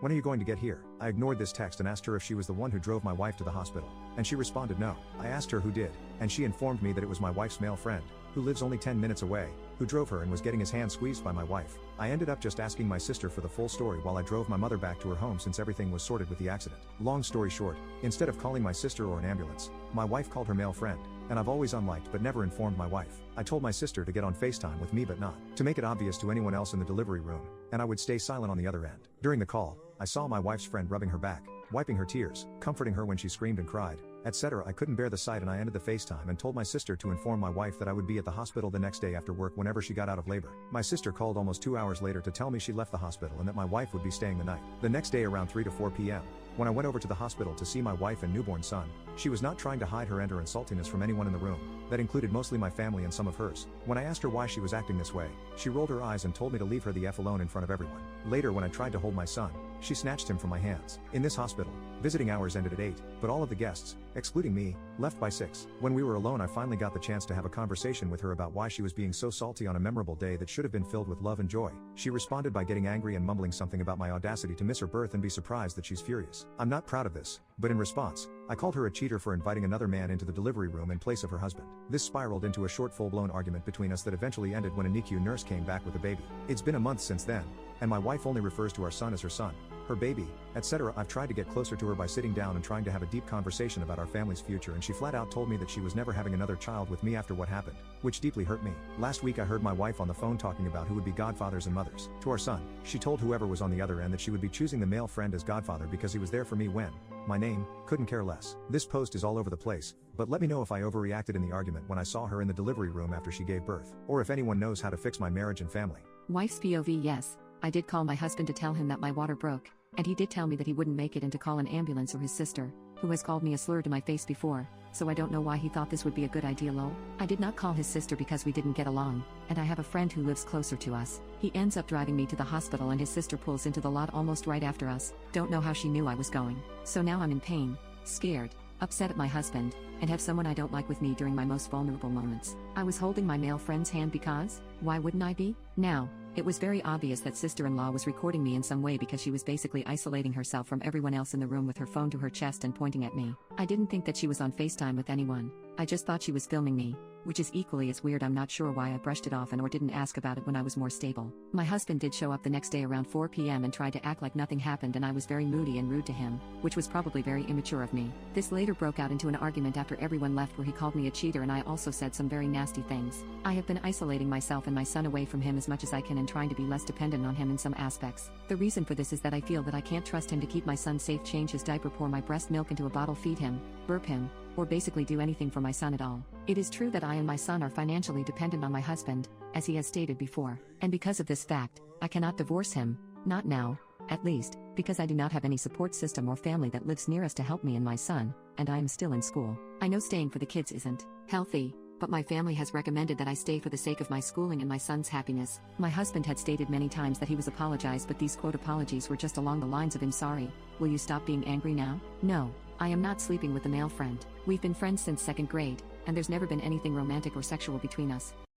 When are you going to get here? I ignored this text and asked her if she was the one who drove my wife to the hospital. And she responded no. I asked her who did, and she informed me that it was my wife's male friend, who lives only 10 minutes away, who drove her and was getting his hand squeezed by my wife. I ended up just asking my sister for the full story while I drove my mother back to her home since everything was sorted with the accident. Long story short, instead of calling my sister or an ambulance, my wife called her male friend, and I've always unliked but never informed my wife. I told my sister to get on FaceTime with me but not to make it obvious to anyone else in the delivery room, and I would stay silent on the other end. During the call, I saw my wife's friend rubbing her back, wiping her tears, comforting her when she screamed and cried, etc. I couldn't bear the sight and I ended the FaceTime and told my sister to inform my wife that I would be at the hospital the next day after work whenever she got out of labor. My sister called almost 2 hours later to tell me she left the hospital and that my wife would be staying the night. The next day around 3 to 4 p.m., when I went over to the hospital to see my wife and newborn son, she was not trying to hide her anger and saltiness from anyone in the room. That included mostly my family and some of hers. When I asked her why she was acting this way, she rolled her eyes and told me to leave her the F alone in front of everyone. Later when I tried to hold my son, she snatched him from my hands. In this hospital, visiting hours ended at 8, but all of the guests, excluding me, left by 6. When we were alone I finally got the chance to have a conversation with her about why she was being so salty on a memorable day that should have been filled with love and joy. She responded by getting angry and mumbling something about my audacity to miss her birth and be surprised that she's furious. I'm not proud of this, but in response, I called her a cheater for inviting another man into the delivery room in place of her husband. This spiraled into a short full-blown argument between us that eventually ended when a NICU nurse came back with a baby. It's been a month since then, and my wife only refers to our son as her son, her baby, etc. I've tried to get closer to her by sitting down and trying to have a deep conversation about our family's future, and she flat out told me that she was never having another child with me after what happened, which deeply hurt me. Last week I heard my wife on the phone talking about who would be godfathers and mothers to our son. She told whoever was on the other end that she would be choosing the male friend as godfather because he was there for me when my name, couldn't care less. This post is all over the place, but let me know if I overreacted in the argument when I saw her in the delivery room after she gave birth, or if anyone knows how to fix my marriage and family. Wife's POV. Yes, I did call my husband to tell him that my water broke, and he did tell me that he wouldn't make it and to call an ambulance or his sister, who has called me a slur to my face before, so I don't know why he thought this would be a good idea. Lol. I did not call his sister because we didn't get along, and I have a friend who lives closer to us. He ends up driving me to the hospital and his sister pulls into the lot almost right after us. Don't know how she knew I was going. So now I'm in pain, scared, upset at my husband, and have someone I don't like with me during my most vulnerable moments. I was holding my male friend's hand because, why wouldn't I be? Now, it was very obvious that sister-in-law was recording me in some way because she was basically isolating herself from everyone else in the room with her phone to her chest and pointing at me. I didn't think that she was on FaceTime with anyone. I just thought she was filming me, which is equally as weird. I'm not sure why I brushed it off and or didn't ask about it when I was more stable. My husband did show up the next day around 4 p.m. and tried to act like nothing happened, and I was very moody and rude to him, which was probably very immature of me. This later broke out into an argument after everyone left where he called me a cheater and I also said some very nasty things. I have been isolating myself and my son away from him as much as I can and trying to be less dependent on him in some aspects. The reason for this is that I feel that I can't trust him to keep my son safe, change his diaper, pour my breast milk into a bottle, feed him, burp him, or basically do anything for my son at all. It is true that I and my son are financially dependent on my husband, as he has stated before, and because of this fact, I cannot divorce him, not now, at least, because I do not have any support system or family that lives near us to help me and my son, and I am still in school. I know staying for the kids isn't healthy, but my family has recommended that I stay for the sake of my schooling and my son's happiness. My husband had stated many times that he was apologized, but these quote apologies were just along the lines of, "I'm sorry, will you stop being angry now?" No, I am not sleeping with the male friend. We've been friends since 2nd grade, and there's never been anything romantic or sexual between us.